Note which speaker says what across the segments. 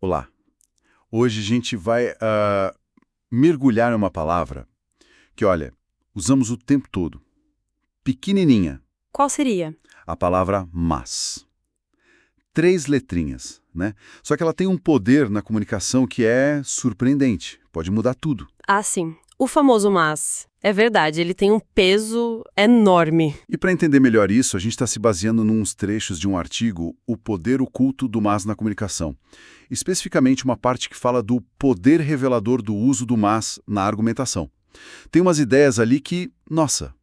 Speaker 1: Olá. Hoje a gente vai mergulhar em uma palavra que, olha, usamos o tempo todo. Pequenininha,
Speaker 2: Qual seria?
Speaker 1: a palavra mas. 3 letrinhas, né? Só que ela tem um poder na comunicação que é surpreendente. Pode mudar tudo.
Speaker 2: Ah, sim. O famoso mas. É verdade, ele tem um peso enorme.
Speaker 1: E para entender melhor isso, a gente está se baseando nos trechos de um artigo, O Poder Oculto do Mas na Comunicação. Especificamente uma parte que fala do poder revelador do uso do mas na argumentação. Tem umas ideias ali que, nossa,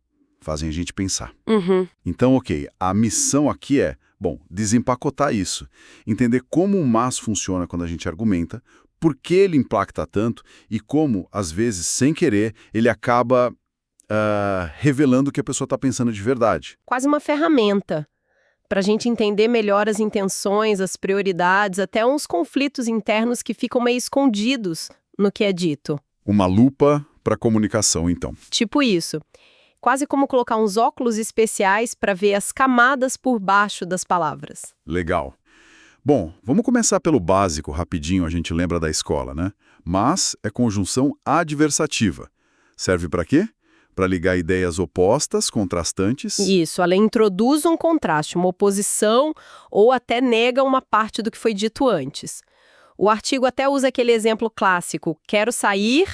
Speaker 1: fazem a gente pensar.
Speaker 2: Uhum.
Speaker 1: Então, ok, a missão aqui é, bom, desempacotar isso, entender como o mas funciona quando a gente argumenta, por que ele impacta tanto e como, às vezes, sem querer, ele acaba revelando o que a pessoa está pensando de verdade.
Speaker 2: Quase uma ferramenta para a gente entender melhor as intenções, as prioridades, até uns conflitos internos que ficam meio escondidos no que é dito.
Speaker 1: Uma lupa para comunicação, então.
Speaker 2: Tipo isso. Quase como colocar uns óculos especiais para ver as camadas por baixo das palavras.
Speaker 1: Legal. Bom, vamos começar pelo básico, rapidinho, a gente lembra da escola, né? Mas é conjunção adversativa. Serve para quê? Para ligar ideias opostas, contrastantes.
Speaker 2: Isso, ela introduz um contraste, uma oposição ou até nega uma parte do que foi dito antes. O artigo até usa aquele exemplo clássico, quero sair,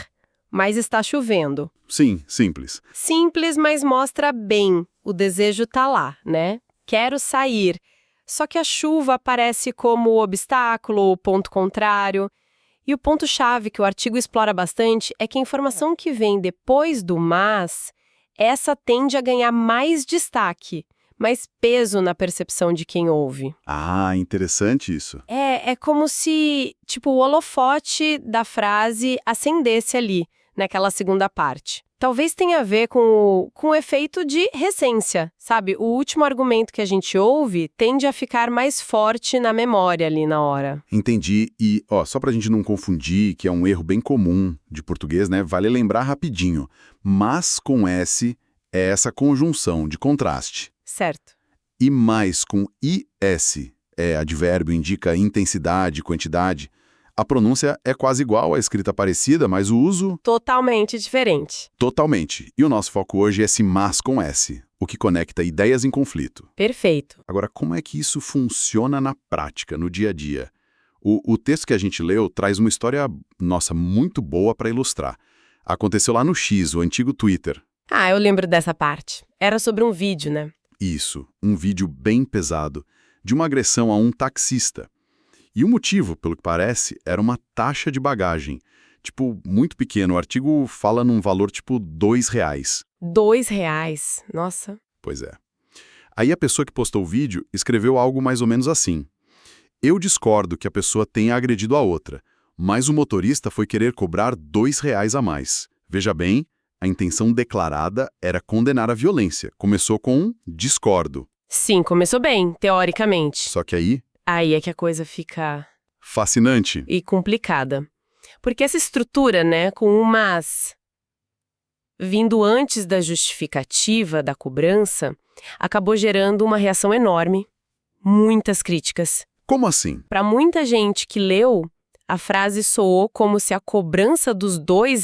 Speaker 2: mas está chovendo.
Speaker 1: Sim, simples.
Speaker 2: Simples, mas mostra bem, o desejo tá lá, né? Quero sair. Só que a chuva aparece como obstáculo ou ponto contrário. E o ponto-chave que o artigo explora bastante é que a informação que vem depois do mas, essa tende a ganhar mais destaque, mais peso na percepção de quem ouve.
Speaker 1: Ah, interessante isso.
Speaker 2: É como se, tipo, o holofote da frase acendesse ali, naquela segunda parte. Talvez tenha a ver com o efeito de recência, sabe? O último argumento que a gente ouve tende a ficar mais forte na memória ali na hora.
Speaker 1: Entendi. E, ó, só pra gente não confundir, que é um erro bem comum de português, né? Vale lembrar rapidinho. Mas com S é essa conjunção de contraste.
Speaker 2: Certo.
Speaker 1: E mais com IS, advérbio, indica intensidade, quantidade. A pronúncia é quase igual, a escrita parecida, mas o uso
Speaker 2: Totalmente diferente.
Speaker 1: totalmente. E o nosso foco hoje é esse mas com S, o que conecta ideias em conflito.
Speaker 2: Perfeito.
Speaker 1: Agora, como é que isso funciona na prática, no dia a dia? O texto que a gente leu traz uma história, nossa, muito boa para ilustrar. Aconteceu lá no X, o antigo Twitter.
Speaker 2: Ah, eu lembro dessa parte. Era sobre um vídeo, né?
Speaker 1: Isso, um vídeo bem pesado, de uma agressão a um taxista. E o motivo, pelo que parece, era uma taxa de bagagem. Tipo, muito pequeno. O artigo fala num valor tipo R$ 2.
Speaker 2: R$ 2. Nossa.
Speaker 1: Pois é. Aí a pessoa que postou o vídeo escreveu algo mais ou menos assim. Eu discordo que a pessoa tenha agredido a outra, mas o motorista foi querer cobrar R$ 2 a mais. Veja bem, a intenção declarada era condenar a violência. Começou com um discordo.
Speaker 2: Sim, começou bem, teoricamente.
Speaker 1: Só que aí,
Speaker 2: Aí é que a coisa fica
Speaker 1: fascinante.
Speaker 2: e complicada. Porque essa estrutura, né, com um mas vindo antes da justificativa da cobrança, acabou gerando uma reação enorme, muitas críticas.
Speaker 1: Como assim?
Speaker 2: Para muita gente que leu, a frase soou como se a cobrança dos R$ 2,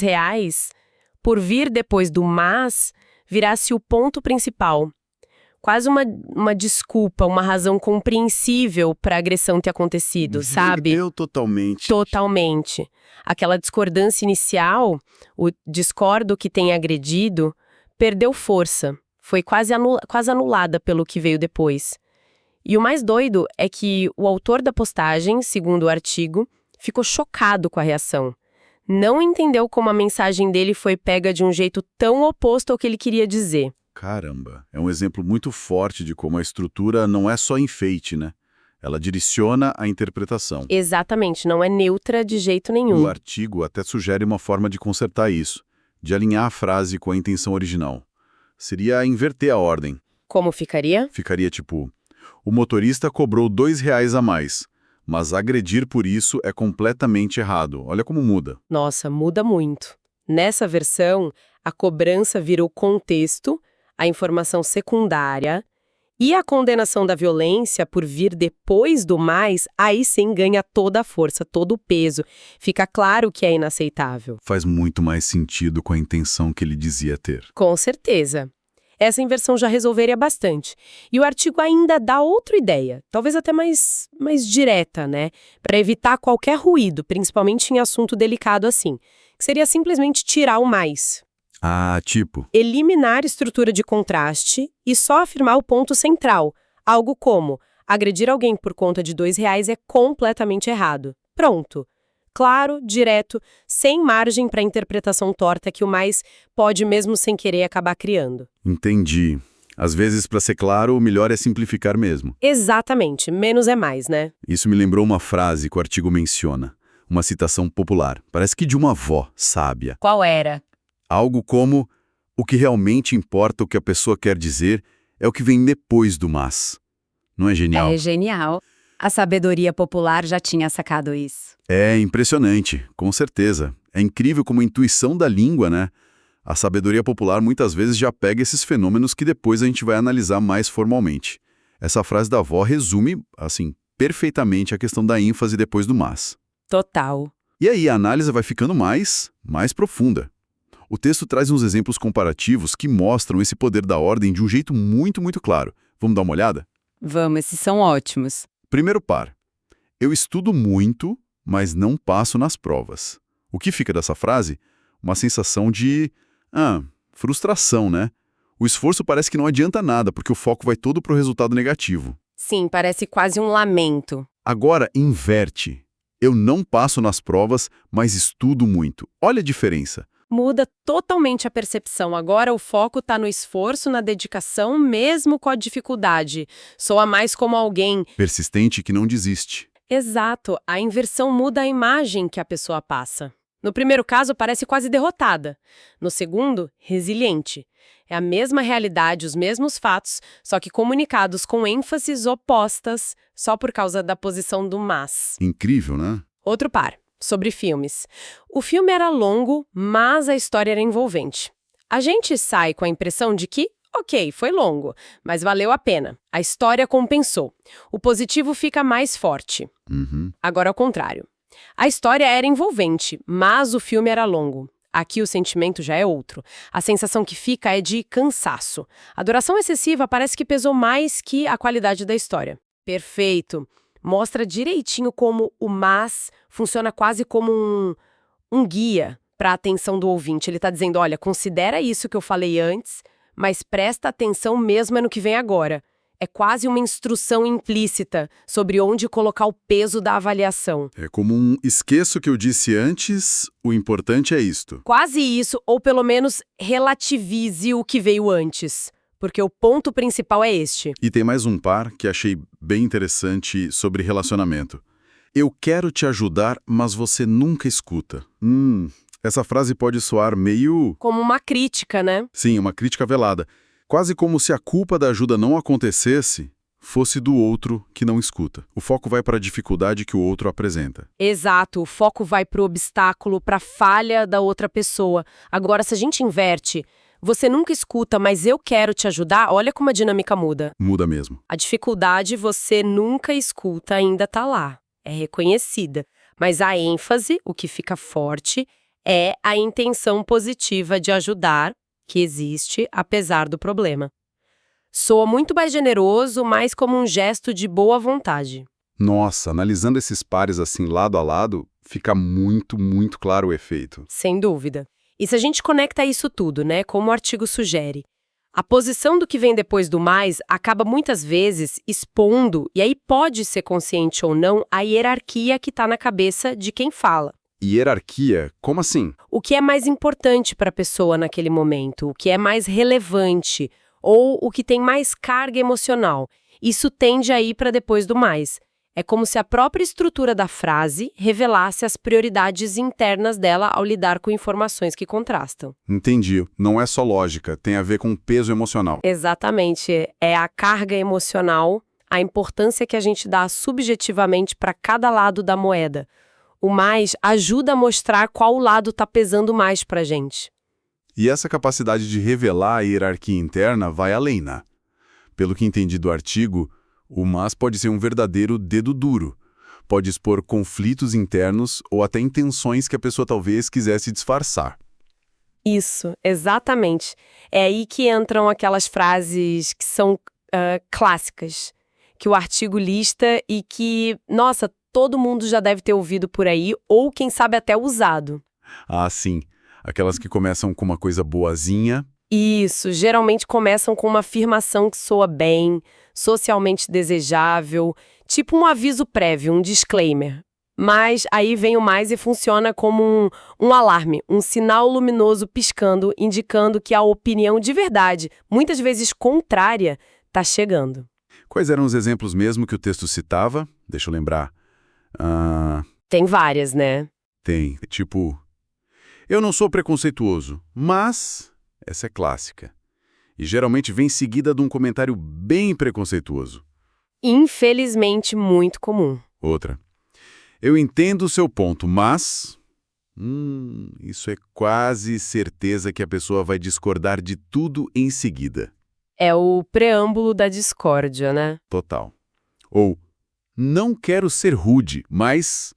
Speaker 2: por vir depois do mas, virasse o ponto principal. Quase uma desculpa, uma razão compreensível para a agressão ter acontecido, sabe?
Speaker 1: Eu totalmente.
Speaker 2: Totalmente. Aquela discordância inicial, o discordo que tem agredido, perdeu força. Foi quase anulada pelo que veio depois. E o mais doido é que o autor da postagem, segundo o artigo, ficou chocado com a reação. Não entendeu como a mensagem dele foi pega de um jeito tão oposto ao que ele queria dizer.
Speaker 1: Caramba, é um exemplo muito forte de como a estrutura não é só enfeite, né? Ela direciona a interpretação.
Speaker 2: Exatamente, não é neutra de jeito nenhum.
Speaker 1: O artigo até sugere uma forma de consertar isso, de alinhar a frase com a intenção original. Seria inverter a ordem.
Speaker 2: Como ficaria?
Speaker 1: Ficaria tipo, o motorista cobrou R$ 2 a mais, mas agredir por isso é completamente errado. Olha como muda.
Speaker 2: Nossa, muda muito. Nessa versão, a cobrança virou contexto, a informação secundária, E a condenação da violência por vir depois do mais, aí sim ganha toda a força, todo o peso. Fica claro que é inaceitável.
Speaker 1: Faz muito mais sentido com a intenção que ele dizia ter.
Speaker 2: Com certeza. Essa inversão já resolveria bastante. E o artigo ainda dá outra ideia, talvez até mais direta, né? Para evitar qualquer ruído, principalmente em assunto delicado assim, que seria simplesmente tirar o mais.
Speaker 1: Ah, tipo,
Speaker 2: Eliminar estrutura de contraste e só afirmar o ponto central, algo como agredir alguém por conta de R$ 2 é completamente errado. Pronto. Claro, direto, sem margem para interpretação torta que o mais pode mesmo sem querer acabar criando.
Speaker 1: entendi. Às vezes, para ser claro, o melhor é simplificar mesmo.
Speaker 2: Exatamente, menos é mais, né?
Speaker 1: Isso me lembrou uma frase que o artigo menciona, uma citação popular, parece que de uma avó sábia.
Speaker 2: Qual era?
Speaker 1: Algo como: o que realmente importa, o que a pessoa quer dizer, é o que vem depois do mas. Não é genial?
Speaker 3: É genial. A sabedoria popular já tinha sacado isso.
Speaker 1: É impressionante, com certeza. É incrível como a intuição da língua, né? A sabedoria popular muitas vezes já pega esses fenômenos que depois a gente vai analisar mais formalmente. Essa frase da avó resume, assim, perfeitamente a questão da ênfase depois do mas.
Speaker 2: Total.
Speaker 1: E aí a análise vai ficando mais profunda. O texto traz uns exemplos comparativos que mostram esse poder da ordem de um jeito muito, muito claro. Vamos dar uma olhada?
Speaker 3: Vamos, esses são ótimos.
Speaker 1: Primeiro par. Eu estudo muito, mas não passo nas provas. O que fica dessa frase? Uma sensação de frustração, né? O esforço parece que não adianta nada, porque o foco vai todo para o resultado negativo.
Speaker 2: Sim, parece quase um lamento.
Speaker 1: Agora, inverte. Eu não passo nas provas, mas estudo muito. Olha a diferença.
Speaker 2: Muda totalmente a percepção. Agora o foco está no esforço, na dedicação, mesmo com a dificuldade. Soa mais como alguém.
Speaker 1: Persistente que não desiste.
Speaker 2: Exato, a inversão muda a imagem que a pessoa passa. No primeiro caso, parece quase derrotada. No segundo, resiliente. É a mesma realidade, os mesmos fatos, só que comunicados com ênfases opostas, só por causa da posição do mas.
Speaker 1: Incrível, né?
Speaker 2: Outro par. Sobre filmes. O filme era longo, mas a história era envolvente. A gente sai com a impressão de que, ok, foi longo, mas valeu a pena. A história compensou. O positivo fica mais forte. Agora, ao contrário. A história era envolvente, mas o filme era longo. Aqui o sentimento já é outro. A sensação que fica é de cansaço. A duração excessiva parece que pesou mais que a qualidade da história. Perfeito. Mostra direitinho como o mas funciona quase como um guia para a atenção do ouvinte. Ele está dizendo, olha, considera isso que eu falei antes, mas presta atenção mesmo no que vem agora. É quase uma instrução implícita sobre onde colocar o peso da avaliação.
Speaker 1: É como um esqueço o que eu disse antes, o importante é isto.
Speaker 2: Quase isso, ou pelo menos relativize o que veio antes. Porque o ponto principal é este.
Speaker 1: E tem mais um par que achei bem interessante sobre relacionamento. Eu quero te ajudar, mas você nunca escuta. Essa frase pode soar meio...
Speaker 2: Como uma crítica, né?
Speaker 1: Sim, uma crítica velada. Quase como se a culpa da ajuda não acontecesse, fosse do outro que não escuta. O foco vai para a dificuldade que o outro apresenta.
Speaker 2: Exato, o foco vai para o obstáculo, para a falha da outra pessoa. Agora, se a gente inverte... Você nunca escuta, mas eu quero te ajudar, olha como a dinâmica muda.
Speaker 1: Muda mesmo.
Speaker 2: A dificuldade você nunca escuta ainda está lá, é reconhecida. Mas a ênfase, o que fica forte, é a intenção positiva de ajudar, que existe apesar do problema. Soa muito mais generoso, mais como um gesto de boa vontade.
Speaker 1: Nossa, analisando esses pares assim lado a lado, fica muito, muito claro o efeito.
Speaker 2: Sem dúvida. E se a gente conecta isso tudo, né, como o artigo sugere, a posição do que vem depois do mais acaba muitas vezes expondo, e aí pode ser consciente ou não, a hierarquia que está na cabeça de quem fala.
Speaker 1: Hierarquia? Como assim?
Speaker 2: O que é mais importante para a pessoa naquele momento, o que é mais relevante, ou o que tem mais carga emocional. Isso tende a ir para depois do mais. É como se a própria estrutura da frase revelasse as prioridades internas dela ao lidar com informações que contrastam.
Speaker 1: Entendi. Não é só lógica, tem a ver com peso emocional.
Speaker 2: Exatamente. É a carga emocional, a importância que a gente dá subjetivamente para cada lado da moeda. O mais ajuda a mostrar qual lado está pesando mais para a gente.
Speaker 1: E essa capacidade de revelar a hierarquia interna vai além, né? Pelo que entendi do artigo, o mas pode ser um verdadeiro dedo duro. Pode expor conflitos internos ou até intenções que a pessoa talvez quisesse disfarçar.
Speaker 2: Isso, exatamente. É aí que entram aquelas frases que são clássicas, que o artigo lista e que, nossa, todo mundo já deve ter ouvido por aí, ou quem sabe até usado.
Speaker 1: Ah, sim. Aquelas que começam com uma coisa boazinha.
Speaker 2: Isso, geralmente começam com uma afirmação que soa bem, socialmente desejável, tipo um aviso prévio, um disclaimer. Mas aí vem o mais e funciona como um alarme, um sinal luminoso piscando, indicando que a opinião de verdade, muitas vezes contrária, está chegando.
Speaker 1: Quais eram os exemplos mesmo que o texto citava? Deixa eu lembrar.
Speaker 2: Tem várias, né?
Speaker 1: Tem. Tipo, eu não sou preconceituoso, mas... Essa é clássica. E geralmente vem seguida de um comentário bem preconceituoso.
Speaker 2: Infelizmente, muito comum.
Speaker 1: Outra. Eu entendo o seu ponto, mas... isso é quase certeza que a pessoa vai discordar de tudo em seguida.
Speaker 2: É o preâmbulo da discórdia, né?
Speaker 1: Total. Ou, não quero ser rude, mas...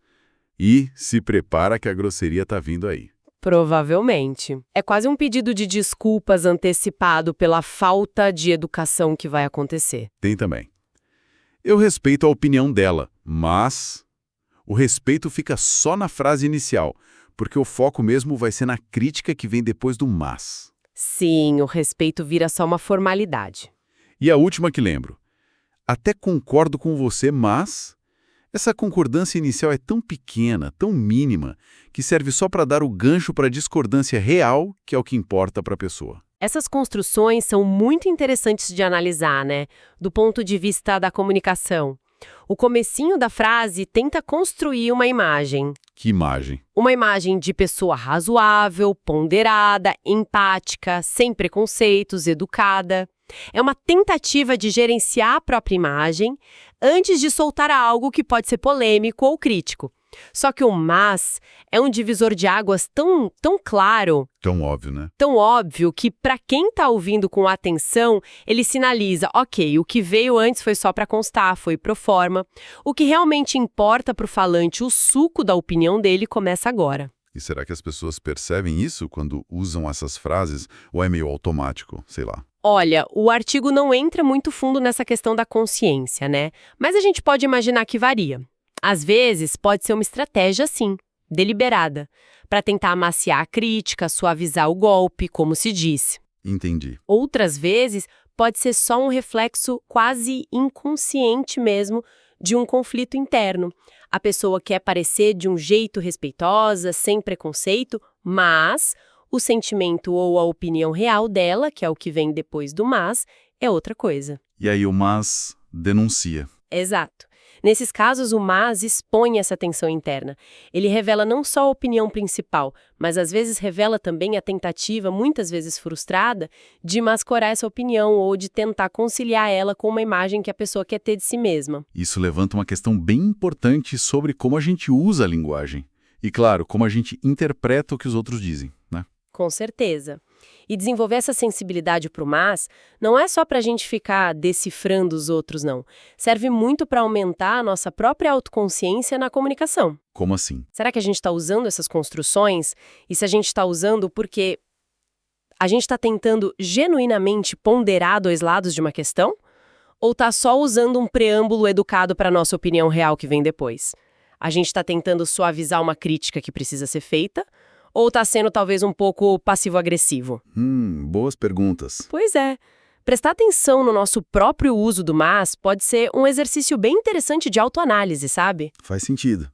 Speaker 1: E se prepara que a grosseria tá vindo aí.
Speaker 2: Provavelmente. É quase um pedido de desculpas antecipado pela falta de educação que vai acontecer.
Speaker 1: Tem também. Eu respeito a opinião dela, mas... O respeito fica só na frase inicial, porque o foco mesmo vai ser na crítica que vem depois do mas.
Speaker 2: Sim, o respeito vira só uma formalidade.
Speaker 1: E a última que lembro. Até concordo com você, mas... Essa concordância inicial é tão pequena, tão mínima, que serve só para dar o gancho para a discordância real, que é o que importa para a pessoa.
Speaker 2: Essas construções são muito interessantes de analisar, né? Do ponto de vista da comunicação. O comecinho da frase tenta construir uma imagem.
Speaker 1: Que imagem?
Speaker 2: Uma imagem de pessoa razoável, ponderada, empática, sem preconceitos, educada. É uma tentativa de gerenciar a própria imagem antes de soltar algo que pode ser polêmico ou crítico. Só que o mas é um divisor de águas tão claro,
Speaker 1: Tão óbvio, né?
Speaker 2: tão óbvio, que para quem está ouvindo com atenção, ele sinaliza, ok, o que veio antes foi só para constar, foi pro forma. O que realmente importa para o falante, o suco da opinião dele, começa agora.
Speaker 1: E será que as pessoas percebem isso quando usam essas frases? Ou é meio automático? Sei lá.
Speaker 2: Olha, o artigo não entra muito fundo nessa questão da consciência, né? Mas a gente pode imaginar que varia. Às vezes, pode ser uma estratégia, sim, deliberada, para tentar amaciar a crítica, suavizar o golpe, como se disse.
Speaker 1: Entendi.
Speaker 2: Outras vezes, pode ser só um reflexo quase inconsciente mesmo de um conflito interno. A pessoa quer parecer de um jeito respeitosa, sem preconceito, mas o sentimento ou a opinião real dela, que é o que vem depois do mas, é outra coisa.
Speaker 1: E aí o mas denuncia.
Speaker 2: Exato. Nesses casos, o mas expõe essa tensão interna. Ele revela não só a opinião principal, mas às vezes revela também a tentativa, muitas vezes frustrada, de mascarar essa opinião ou de tentar conciliar ela com uma imagem que a pessoa quer ter de si mesma.
Speaker 1: Isso levanta uma questão bem importante sobre como a gente usa a linguagem. E, claro, como a gente interpreta o que os outros dizem, né?
Speaker 2: Com certeza. E desenvolver essa sensibilidade para o mas não é só para a gente ficar decifrando os outros, não. Serve muito para aumentar a nossa própria autoconsciência na comunicação.
Speaker 1: Como assim?
Speaker 2: Será que a gente está usando essas construções? E se a gente está usando porque a gente está tentando genuinamente ponderar dois lados de uma questão? Ou está só usando um preâmbulo educado para a nossa opinião real que vem depois? A gente está tentando suavizar uma crítica que precisa ser feita? Ou está sendo talvez um pouco passivo-agressivo?
Speaker 1: Boas perguntas.
Speaker 2: Pois é. Prestar atenção no nosso próprio uso do mas pode ser um exercício bem interessante de autoanálise, sabe?
Speaker 1: Faz sentido.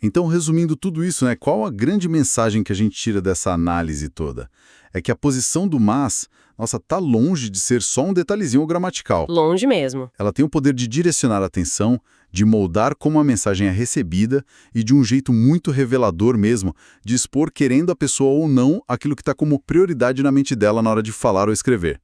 Speaker 1: Então, resumindo tudo isso, né, qual a grande mensagem que a gente tira dessa análise toda? É que a posição do mas, nossa, tá longe de ser só um detalhezinho gramatical.
Speaker 2: Longe mesmo.
Speaker 1: Ela tem o poder de direcionar a atenção, de moldar como a mensagem é recebida e de um jeito muito revelador mesmo, de expor querendo a pessoa ou não aquilo que está como prioridade na mente dela na hora de falar ou escrever.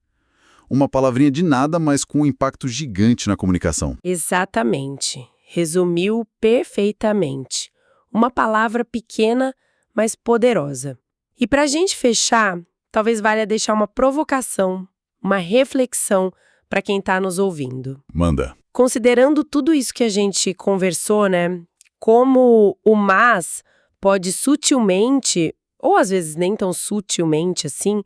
Speaker 1: Uma palavrinha de nada, mas com um impacto gigante na comunicação.
Speaker 2: Exatamente. Resumiu perfeitamente. Uma palavra pequena, mas poderosa. E para a gente fechar, talvez valha deixar uma provocação, uma reflexão para quem está nos ouvindo.
Speaker 1: Manda.
Speaker 2: Considerando tudo isso que a gente conversou, né? Como o mas pode sutilmente, ou às vezes nem tão sutilmente assim,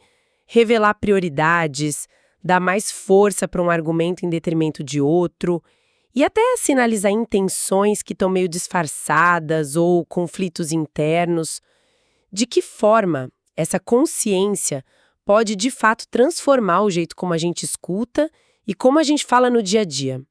Speaker 2: revelar prioridades, dar mais força para um argumento em detrimento de outro, e até sinalizar intenções que estão meio disfarçadas ou conflitos internos. De que forma essa consciência pode, de fato, transformar o jeito como a gente escuta e como a gente fala no dia a dia?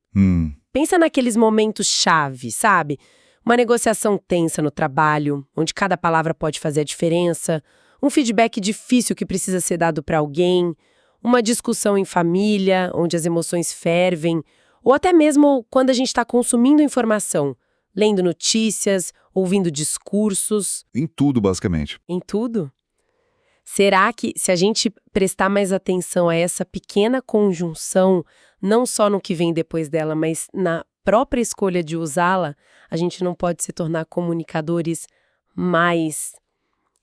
Speaker 2: Pensa naqueles momentos-chave, sabe? Uma negociação tensa no trabalho, onde cada palavra pode fazer a diferença, um feedback difícil que precisa ser dado para alguém, uma discussão em família, onde as emoções fervem, ou até mesmo quando a gente está consumindo informação, lendo notícias, ouvindo discursos.
Speaker 4: Em tudo, basicamente.
Speaker 2: Em tudo? Será que, se a gente prestar mais atenção a essa pequena conjunção, não só no que vem depois dela, mas na própria escolha de usá-la, a gente não pode se tornar comunicadores mais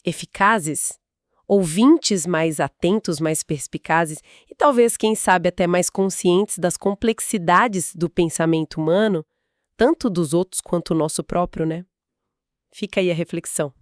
Speaker 2: eficazes? Ouvintes mais atentos, mais perspicazes e talvez, quem sabe, até mais conscientes das complexidades do pensamento humano, tanto dos outros quanto o nosso próprio, né? Fica aí a reflexão.